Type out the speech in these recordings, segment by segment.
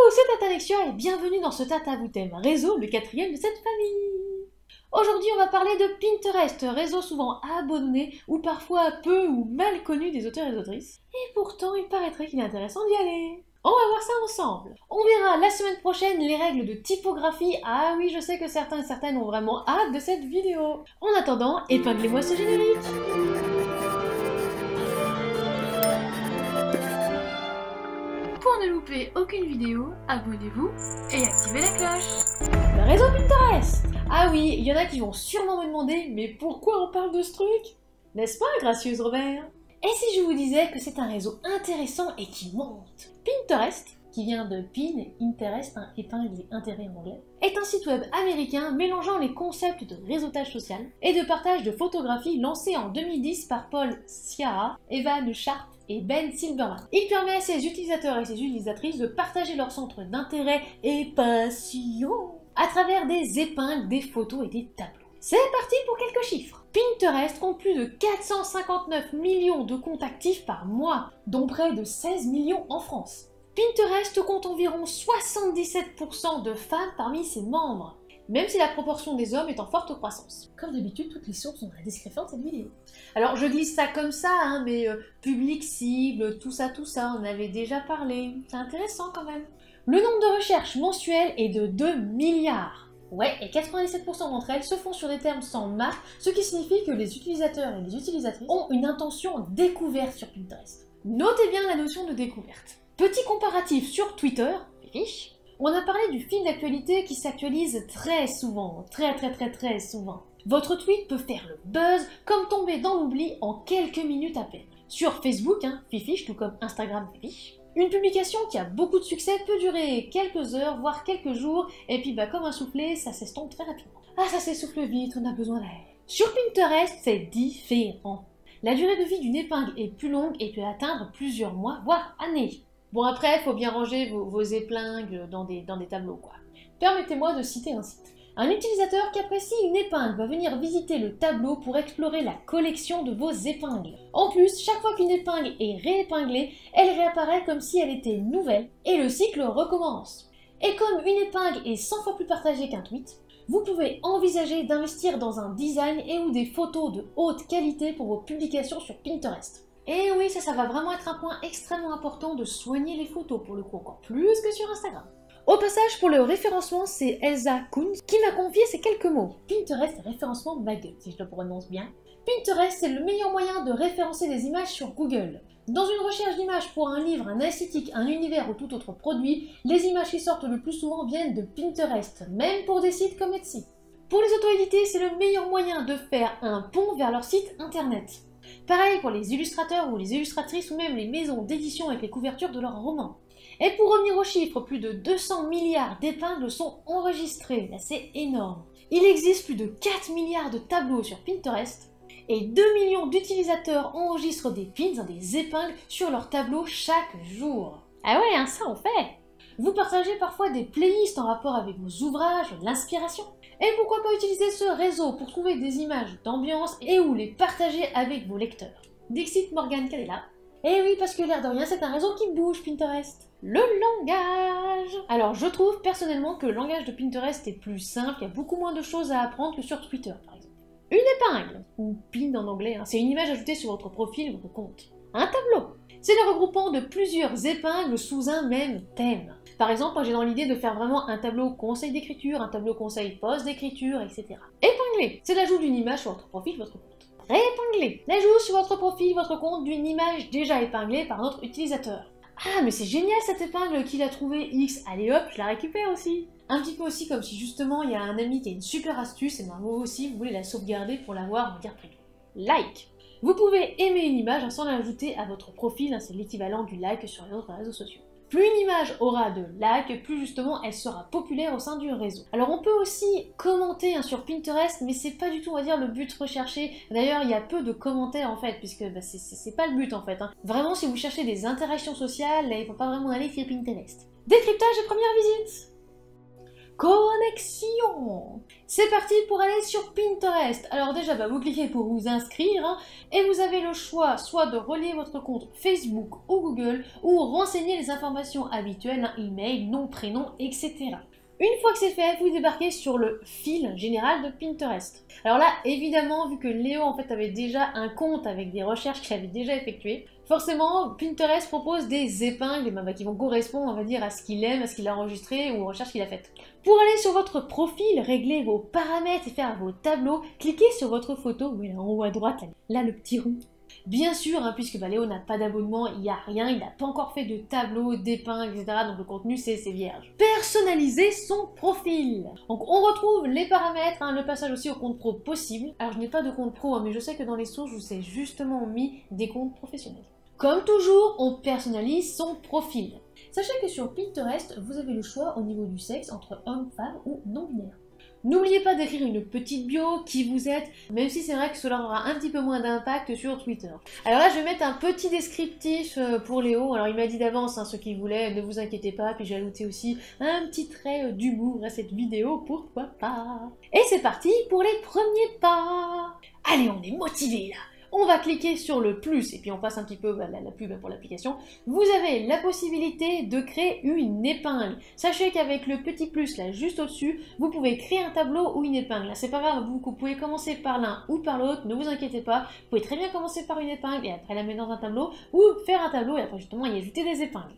c'est Tata Nexia et bienvenue dans ce Tata vous thème réseau, le quatrième de cette famille. Aujourd'hui, on va parler de Pinterest, réseau souvent abandonné ou parfois peu ou mal connu des auteurs et des autrices. Et pourtant, il paraîtrait qu'il est intéressant d'y aller. On va voir ça ensemble. On verra la semaine prochaine les règles de typographie. Ah oui, je sais que certains et certaines ont vraiment hâte de cette vidéo. En attendant, épinglez-moi ce générique. Pour ne louper aucune vidéo, abonnez-vous et activez la cloche. Le réseau Pinterest. Ah oui, il y en a qui vont sûrement me demander, mais pourquoi on parle de ce truc? N'est-ce pas, gracieuse Robert? Et si je vous disais que c'est un réseau intéressant et qui monte? Pinterest, qui vient de pin, interest, épingle et intérêt en anglais, est un site web américain mélangeant les concepts de réseautage social et de partage de photographies lancé en 2010 par Paul Sciarra, Evan Sharp et Ben Silverman. Il permet à ses utilisateurs et ses utilisatrices de partager leurs centres d'intérêt et passion à travers des épingles, des photos et des tableaux. C'est parti pour quelques chiffres. Pinterest compte plus de 459 millions de comptes actifs par mois, dont près de 16 millions en France. Pinterest compte environ 77% de femmes parmi ses membres, même si la proportion des hommes est en forte croissance. Comme d'habitude, toutes les sources sont dans la description de cette vidéo. Alors je dis ça comme ça, mais public cible, tout ça, on avait déjà parlé. C'est intéressant quand même. Le nombre de recherches mensuelles est de 2 milliards. Ouais, et 97% d'entre elles se font sur des termes sans marque, ce qui signifie que les utilisateurs et les utilisatrices ont une intention découverte sur Pinterest. Notez bien la notion de découverte. Petit comparatif sur Twitter, on a parlé du fil d'actualité qui s'actualise très souvent, très souvent. Votre tweet peut faire le buzz comme tomber dans l'oubli en quelques minutes à peine. Sur Facebook, Fifiche, tout comme Instagram, Fifiche, une publication qui a beaucoup de succès peut durer quelques heures, voire quelques jours, et puis comme un soufflet, ça s'estompe très rapidement. Ah, ça s'essouffle vite, on a besoin d'air. Sur Pinterest, c'est différent. La durée de vie d'une épingle est plus longue et peut atteindre plusieurs mois, voire années. Bon après, il faut bien ranger vos épingles dans des tableaux, quoi. Permettez-moi de citer un site. Un utilisateur qui apprécie une épingle va venir visiter le tableau pour explorer la collection de vos épingles. En plus, chaque fois qu'une épingle est réépinglée, elle réapparaît comme si elle était nouvelle et le cycle recommence. Et comme une épingle est 100 fois plus partagée qu'un tweet, vous pouvez envisager d'investir dans un design et ou des photos de haute qualité pour vos publications sur Pinterest. Et oui, ça va vraiment être un point extrêmement important de soigner les photos pour le coup, encore plus que sur Instagram. Au passage, pour le référencement, c'est Elsa Kunz qui m'a confié ces quelques mots. Pinterest référencement ma gueule, si je le prononce bien. Pinterest, c'est le meilleur moyen de référencer des images sur Google. Dans une recherche d'images pour un livre, un esthétique, un univers ou tout autre produit, les images qui sortent le plus souvent viennent de Pinterest, même pour des sites comme Etsy. Pour les auto-édités, c'est le meilleur moyen de faire un pont vers leur site internet. Pareil pour les illustrateurs ou les illustratrices ou même les maisons d'édition avec les couvertures de leurs romans. Et pour revenir aux chiffres, plus de 200 milliards d'épingles sont enregistrées, là c'est énorme. Il existe plus de 4 milliards de tableaux sur Pinterest et 2 millions d'utilisateurs enregistrent des pins, des épingles sur leurs tableaux chaque jour. Ah ouais, ça on fait. Vous partagez parfois des playlists en rapport avec vos ouvrages, l'inspiration. Et pourquoi pas utiliser ce réseau pour trouver des images d'ambiance et ou les partager avec vos lecteurs. Dixit Morgan Cadella. Et oui, parce que l'air de rien, c'est un réseau qui bouge, Pinterest. Le langage. Alors, je trouve personnellement que le langage de Pinterest est plus simple, il y a beaucoup moins de choses à apprendre que sur Twitter, par exemple. Une épingle, ou pin en anglais, c'est une image ajoutée sur votre profil ou votre compte. Un tableau, c'est le regroupement de plusieurs épingles sous un même thème. Par exemple, moi j'ai dans l'idée de faire vraiment un tableau conseil d'écriture, un tableau conseil poste d'écriture, etc. Épingler, c'est l'ajout d'une image sur votre profil, votre compte. Réépingler, l'ajout sur votre profil, votre compte d'une image déjà épinglée par notre utilisateur. Ah, mais c'est génial cette épingle qu'il a trouvé X, allez hop, je la récupère aussi. Un petit peu aussi comme si justement il y a un ami qui a une super astuce et moi aussi vous voulez la sauvegarder pour l'avoir, on va dire, près de vous. Like. Vous pouvez aimer une image sans l'ajouter à votre profil, c'est l'équivalent du like sur les autres réseaux sociaux. Plus une image aura de likes, plus justement elle sera populaire au sein du réseau. Alors on peut aussi commenter sur Pinterest, mais c'est pas du tout, on va dire, le but recherché. D'ailleurs, il y a peu de commentaires en fait, puisque c'est pas le but en fait. Vraiment, si vous cherchez des interactions sociales, là, il faut pas vraiment aller sur Pinterest. Décryptage et première visite. connexion. C'est parti pour aller sur Pinterest. Alors déjà, vous cliquez pour vous inscrire hein, et vous avez le choix soit de relier votre compte Facebook ou Google ou renseigner les informations habituelles, hein, email, nom, prénom, etc. Une fois que c'est fait, vous débarquez sur le fil général de Pinterest. Alors là, évidemment, vu que Léo en fait avait déjà un compte avec des recherches qu'il avait déjà effectuées, forcément, Pinterest propose des épingles qui vont correspondre, on va dire, à ce qu'il aime, à ce qu'il a enregistré ou aux recherches qu'il a faites. Pour aller sur votre profil, régler vos paramètres et faire vos tableaux, cliquez sur votre photo, oui, en haut à droite, là le petit rond. Bien sûr, hein, puisque Léo n'a pas d'abonnement, il n'y a rien, il n'a pas encore fait de tableau, d'épingles, etc. Donc le contenu, c'est vierge. Personnaliser son profil. Donc on retrouve les paramètres, hein, le passage aussi au compte pro possible. Alors je n'ai pas de compte pro, hein, mais je sais que dans les sources, je vous ai justement mis des comptes professionnels. Comme toujours, on personnalise son profil. Sachez que sur Pinterest, vous avez le choix au niveau du sexe entre homme, femme ou non-binaire. N'oubliez pas d'écrire une petite bio, qui vous êtes, même si c'est vrai que cela aura un petit peu moins d'impact sur Twitter. Alors là, je vais mettre un petit descriptif pour Léo. Alors il m'a dit d'avance hein, ce qu'il voulait, ne vous inquiétez pas. Puis j'ai ajouté aussi un petit trait d'humour à cette vidéo, pourquoi pas. Et c'est parti pour les premiers pas. Allez, on est motivés là. On va cliquer sur le plus et puis on passe un petit peu la pub pour l'application. Vous avez la possibilité de créer une épingle. Sachez qu'avec le petit plus là juste au-dessus, vous pouvez créer un tableau ou une épingle. C'est pas grave, vous pouvez commencer par l'un ou par l'autre, ne vous inquiétez pas. Vous pouvez très bien commencer par une épingle et après la mettre dans un tableau ou faire un tableau et après justement y ajouter des épingles.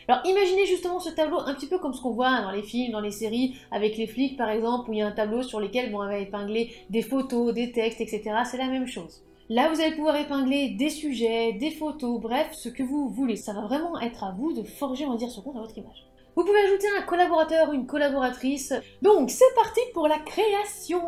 Alors imaginez justement ce tableau un petit peu comme ce qu'on voit dans les films, dans les séries, avec les flics par exemple, où il y a un tableau sur lequel on va épingler des photos, des textes, etc. C'est la même chose. Là, vous allez pouvoir épingler des sujets, des photos, bref, ce que vous voulez. Ça va vraiment être à vous de forger, on va dire, ce compte à votre image. Vous pouvez ajouter un collaborateur ou une collaboratrice. Donc, c'est parti pour la création.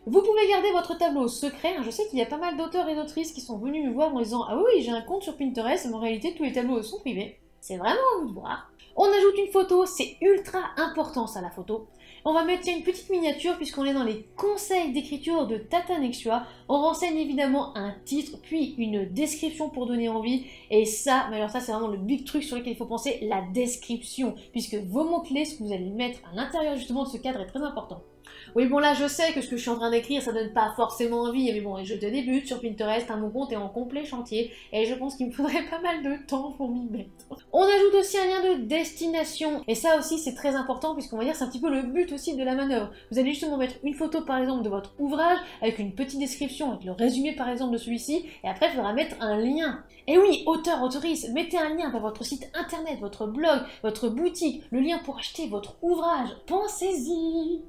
Vous pouvez garder votre tableau secret. Je sais qu'il y a pas mal d'auteurs et d'autrices qui sont venus me voir en disant « Ah oui, j'ai un compte sur Pinterest, mais en réalité, tous les tableaux sont privés. » C'est vraiment à vous de voir. On ajoute une photo, c'est ultra important ça, la photo. On va mettre une petite miniature puisqu'on est dans les conseils d'écriture de Tata Nexua. On renseigne évidemment un titre, puis une description pour donner envie. Et ça, mais alors ça c'est vraiment le big truc sur lequel il faut penser, la description. Puisque vos mots-clés, ce que vous allez mettre à l'intérieur justement de ce cadre est très important. Oui bon là je sais que ce que je suis en train d'écrire ça donne pas forcément envie, mais bon je débute sur Pinterest, hein, mon compte est en complet chantier et je pense qu'il me faudrait pas mal de temps pour m'y mettre. On ajoute aussi un lien de destination et ça aussi c'est très important puisqu'on va dire c'est un petit peu le but aussi de la manœuvre. Vous allez justement mettre une photo par exemple de votre ouvrage avec une petite description, avec le résumé par exemple de celui-ci et après il faudra mettre un lien. Et oui, auteur, autrice, mettez un lien vers votre site internet, votre blog, votre boutique, le lien pour acheter votre ouvrage, pensez-y.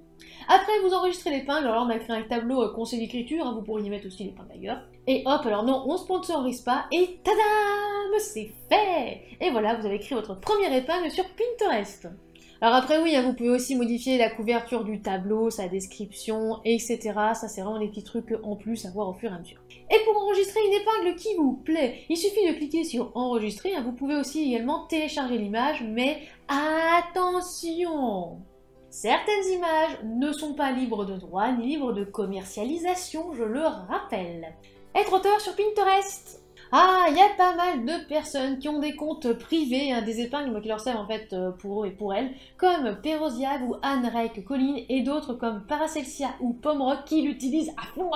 Après, vous enregistrez l'épingle, alors on a créé un tableau conseil d'écriture, hein, vous pourriez mettre aussi l'épingle ailleurs. Et hop, alors non, on sponsorise pas, et tadam, c'est fait. Et voilà, vous avez créé votre première épingle sur Pinterest. Alors après oui, hein, vous pouvez aussi modifier la couverture du tableau, sa description, etc. Ça c'est vraiment les petits trucs en plus à voir au fur et à mesure. Et pour enregistrer une épingle qui vous plaît, il suffit de cliquer sur enregistrer, hein. Vous pouvez aussi également télécharger l'image, mais attention! Certaines images ne sont pas libres de droit ni libres de commercialisation, je le rappelle. Être auteur sur Pinterest. Ah, il y a pas mal de personnes qui ont des comptes privés, hein, des épingles qui leur servent en fait pour eux et pour elles, comme Perosiab ou Anne Rake Colline, et d'autres comme Paracelsia ou Pomrock qui l'utilisent à fond.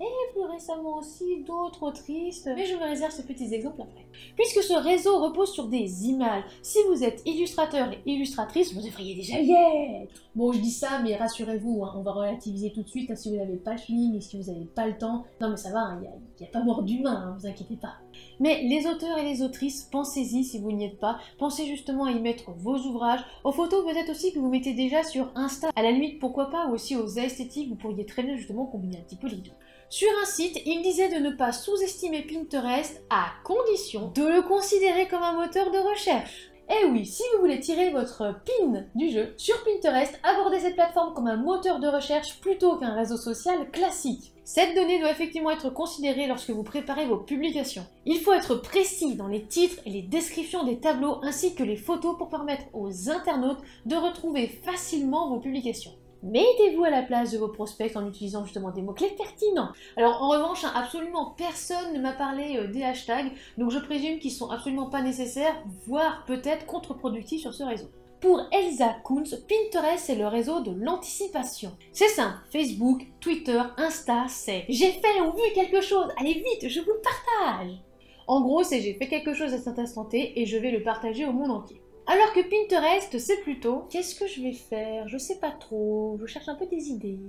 Et plus récemment aussi d'autres autrices, mais je me réserve ces petits exemples après. Puisque ce réseau repose sur des images, si vous êtes illustrateur et illustratrice, vous devriez déjà y être. Bon, je dis ça, mais rassurez-vous, hein, on va relativiser tout de suite, hein, si vous n'avez pas le feeling et si vous n'avez pas le temps. Non mais ça va, il n'y a pas mort d'humain, hein, vous inquiétez pas. Mais les auteurs et les autrices, pensez-y si vous n'y êtes pas, pensez justement à y mettre vos ouvrages, aux photos peut-être aussi que vous mettez déjà sur Insta, à la limite pourquoi pas, ou aussi aux esthétiques, vous pourriez très bien justement combiner un petit peu les deux. Sur un site, il disait de ne pas sous-estimer Pinterest à condition de le considérer comme un moteur de recherche. Et oui, si vous voulez tirer votre pin du jeu, sur Pinterest, abordez cette plateforme comme un moteur de recherche plutôt qu'un réseau social classique. Cette donnée doit effectivement être considérée lorsque vous préparez vos publications. Il faut être précis dans les titres et les descriptions des tableaux ainsi que les photos pour permettre aux internautes de retrouver facilement vos publications. Mettez-vous à la place de vos prospects en utilisant justement des mots-clés pertinents. Alors en revanche, hein, absolument personne ne m'a parlé des hashtags, donc je présume qu'ils sont absolument pas nécessaires, voire peut-être contre-productifs sur ce réseau. Pour Elsa Kunz, Pinterest c'est le réseau de l'anticipation. C'est simple, Facebook, Twitter, Insta, c'est « j'ai fait ou vu quelque chose, allez vite, je vous le partage !» En gros, c'est « j'ai fait quelque chose à cet instant T et je vais le partager au monde entier ». Alors que Pinterest, c'est plutôt « qu'est-ce que je vais faire? Je sais pas trop, je cherche un peu des idées ».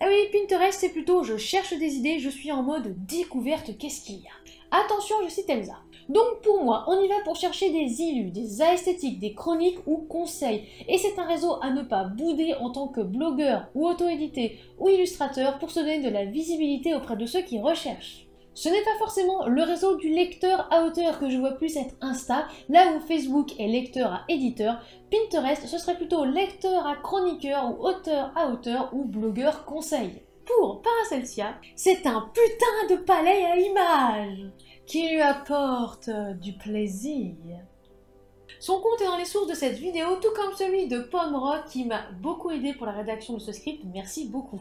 Ah oui, Pinterest, c'est plutôt « je cherche des idées, je suis en mode découverte, qu'est-ce qu'il y a ?» Attention, je cite Elsa. Donc pour moi, on y va pour chercher des illus, des aesthétiques, des chroniques ou conseils. Et c'est un réseau à ne pas bouder en tant que blogueur ou auto-édité ou illustrateur pour se donner de la visibilité auprès de ceux qui recherchent. Ce n'est pas forcément le réseau du lecteur à auteur que je vois plus être Insta, là où Facebook est lecteur à éditeur, Pinterest ce serait plutôt lecteur à chroniqueur ou auteur à auteur ou blogueur conseil. Pour Paracelsia, c'est un putain de palais à images qui lui apporte du plaisir. Son compte est dans les sources de cette vidéo, tout comme celui de Pomrock qui m'a beaucoup aidé pour la rédaction de ce script, merci beaucoup.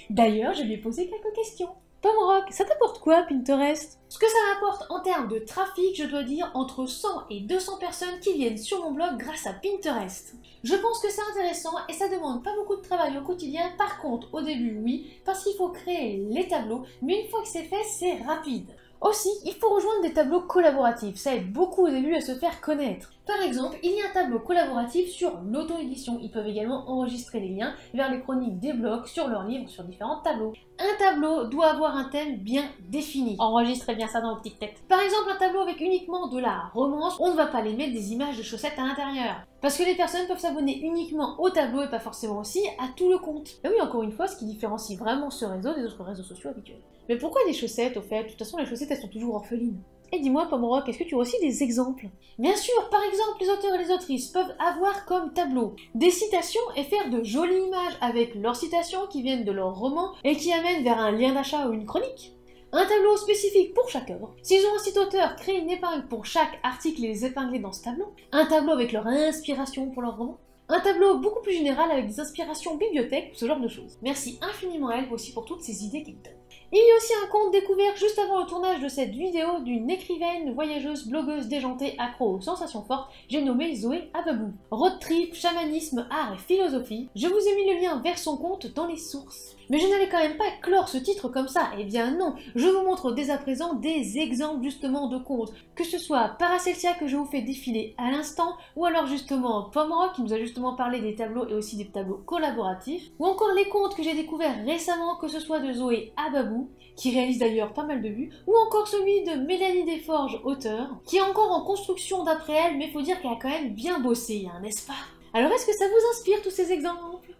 D'ailleurs, je lui ai posé quelques questions. Pomrock, ça t'apporte quoi Pinterest? Ce que ça m'apporte en termes de trafic, je dois dire entre 100 et 200 personnes qui viennent sur mon blog grâce à Pinterest. Je pense que c'est intéressant et ça demande pas beaucoup de travail au quotidien, par contre au début oui, parce qu'il faut créer les tableaux, mais une fois que c'est fait, c'est rapide. Aussi, il faut rejoindre des tableaux collaboratifs, ça aide beaucoup au début à se faire connaître. Par exemple, il y a un tableau collaboratif sur l'auto-édition, ils peuvent également enregistrer les liens vers les chroniques des blogs sur leurs livres sur différents tableaux. Un tableau doit avoir un thème bien défini, enregistrez bien ça dans vos petites têtes. Par exemple, un tableau avec uniquement de la romance, on ne va pas les mettre des images de chaussettes à l'intérieur. Parce que les personnes peuvent s'abonner uniquement au tableau et pas forcément aussi à tout le compte. Et oui, encore une fois, ce qui différencie vraiment ce réseau des autres réseaux sociaux habituels. Mais pourquoi des chaussettes au fait? De toute façon, les chaussettes elles sont toujours orphelines. Et dis-moi, Pomrock, est-ce que tu as aussi des exemples? Bien sûr, par exemple, les auteurs et les autrices peuvent avoir comme tableau des citations et faire de jolies images avec leurs citations qui viennent de leurs romans et qui amènent vers un lien d'achat ou une chronique. Un tableau spécifique pour chaque œuvre. S'ils ont un site auteur, créer une épingle pour chaque article et les épingler dans ce tableau. Un tableau avec leur inspiration pour leur roman. Un tableau beaucoup plus général avec des inspirations bibliothèques, ce genre de choses. Merci infiniment à elle aussi pour toutes ces idées qu'elle donne. Il y a aussi un compte découvert juste avant le tournage de cette vidéo d'une écrivaine, voyageuse, blogueuse déjantée, accro aux sensations fortes, j'ai nommé Zoé Ababou. Road trip, chamanisme, art et philosophie, je vous ai mis le lien vers son compte dans les sources. Mais je n'allais quand même pas clore ce titre comme ça, eh bien non, je vous montre dès à présent des exemples justement de comptes, que ce soit Paracelsia que je vous fais défiler à l'instant, ou alors justement Pomrock qui nous a justement parlé des tableaux et aussi des tableaux collaboratifs, ou encore les comptes que j'ai découverts récemment, que ce soit de Zoé Ababou, qui réalise d'ailleurs pas mal de vues, ou encore celui de Mélanie Desforges, auteure, qui est encore en construction d'après elle, mais faut dire qu'elle a quand même bien bossé, hein, n'est-ce pas? Alors est-ce que ça vous inspire tous ces exemples?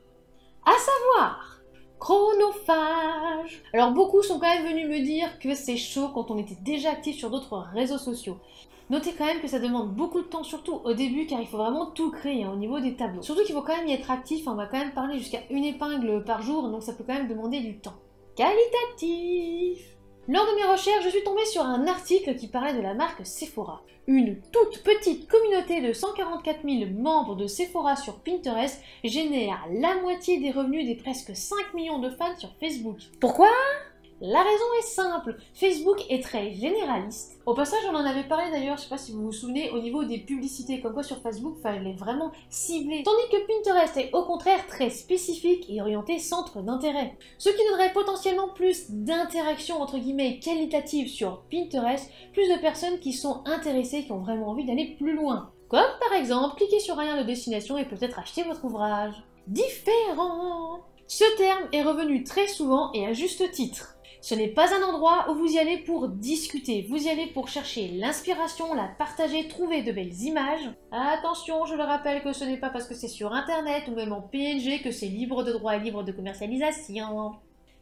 À savoir chronophage. Alors beaucoup sont quand même venus me dire que c'est chaud quand on était déjà actif sur d'autres réseaux sociaux. Notez quand même que ça demande beaucoup de temps, surtout au début, car il faut vraiment tout créer hein, au niveau des tableaux. Surtout qu'il faut quand même y être actif, on va quand même parler jusqu'à une épingle par jour, donc ça peut quand même demander du temps. Qualitatif. Lors de mes recherches, je suis tombée sur un article qui parlait de la marque Sephora. Une toute petite communauté de 144 000 membres de Sephora sur Pinterest génère la moitié des revenus des presque 5 millions de fans sur Facebook. Pourquoi ? La raison est simple, Facebook est très généraliste. Au passage, on en avait parlé d'ailleurs, je sais pas si vous vous souvenez, au niveau des publicités, comme quoi sur Facebook, fallait vraiment cibler. Tandis que Pinterest est au contraire très spécifique et orienté centre d'intérêt. Ce qui donnerait potentiellement plus d'interactions entre guillemets qualitatives sur Pinterest, plus de personnes qui sont intéressées, qui ont vraiment envie d'aller plus loin. Comme par exemple, cliquer sur un lien de destination et peut-être acheter votre ouvrage. Différent. Ce terme est revenu très souvent et à juste titre. Ce n'est pas un endroit où vous y allez pour discuter, vous y allez pour chercher l'inspiration, la partager, trouver de belles images. Attention, je le rappelle que ce n'est pas parce que c'est sur internet ou même en PNG que c'est libre de droit et libre de commercialisation.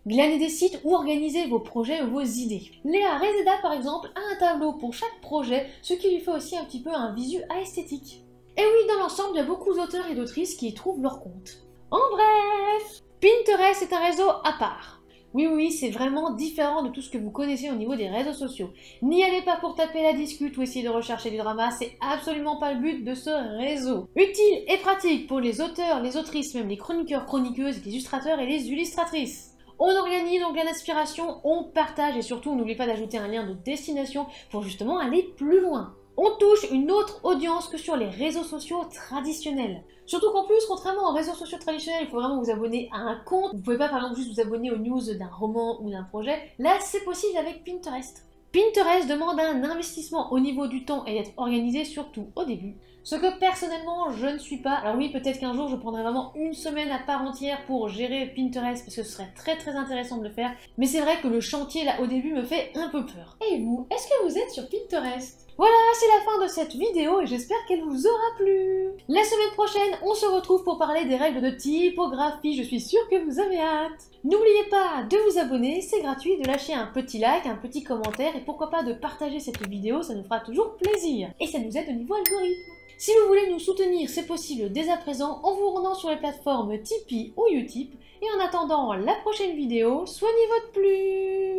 Glanez des sites où organiser vos projets ou vos idées. Léa Rezeda par exemple a un tableau pour chaque projet, ce qui lui fait aussi un petit peu un visu esthétique. Et oui, dans l'ensemble, il y a beaucoup d'auteurs et d'autrices qui y trouvent leur compte. En bref, Pinterest est un réseau à part. Oui, c'est vraiment différent de tout ce que vous connaissez au niveau des réseaux sociaux. N'y allez pas pour taper la discute ou essayer de rechercher du drama, c'est absolument pas le but de ce réseau. Utile et pratique pour les auteurs, les autrices, même les chroniqueurs, chroniqueuses, les illustrateurs et les illustratrices. On organise, on gagne l'inspiration, on partage et surtout on n'oublie pas d'ajouter un lien de destination pour justement aller plus loin. On touche une autre audience que sur les réseaux sociaux traditionnels. Surtout qu'en plus, contrairement aux réseaux sociaux traditionnels, il faut vraiment vous abonner à un compte. Vous pouvez pas par exemple juste vous abonner aux news d'un roman ou d'un projet. Là, c'est possible avec Pinterest. Pinterest demande un investissement au niveau du temps et d'être organisé surtout au début. Ce que personnellement je ne suis pas. Alors oui, peut-être qu'un jour je prendrai vraiment une semaine à part entière pour gérer Pinterest parce que ce serait très intéressant de le faire. Mais c'est vrai que le chantier là au début me fait un peu peur. Et vous, est-ce que vous êtes sur Pinterest ? Voilà, c'est la fin de cette vidéo et j'espère qu'elle vous aura plu. La semaine prochaine, on se retrouve pour parler des règles de typographie. Je suis sûre que vous avez hâte. N'oubliez pas de vous abonner, c'est gratuit, de lâcher un petit like, un petit commentaire et pourquoi pas de partager cette vidéo, ça nous fera toujours plaisir. Et ça nous aide au niveau algorithme. Si vous voulez nous soutenir, c'est possible dès à présent en vous rendant sur les plateformes Tipeee ou Utip. Et en attendant la prochaine vidéo, soignez votre plume.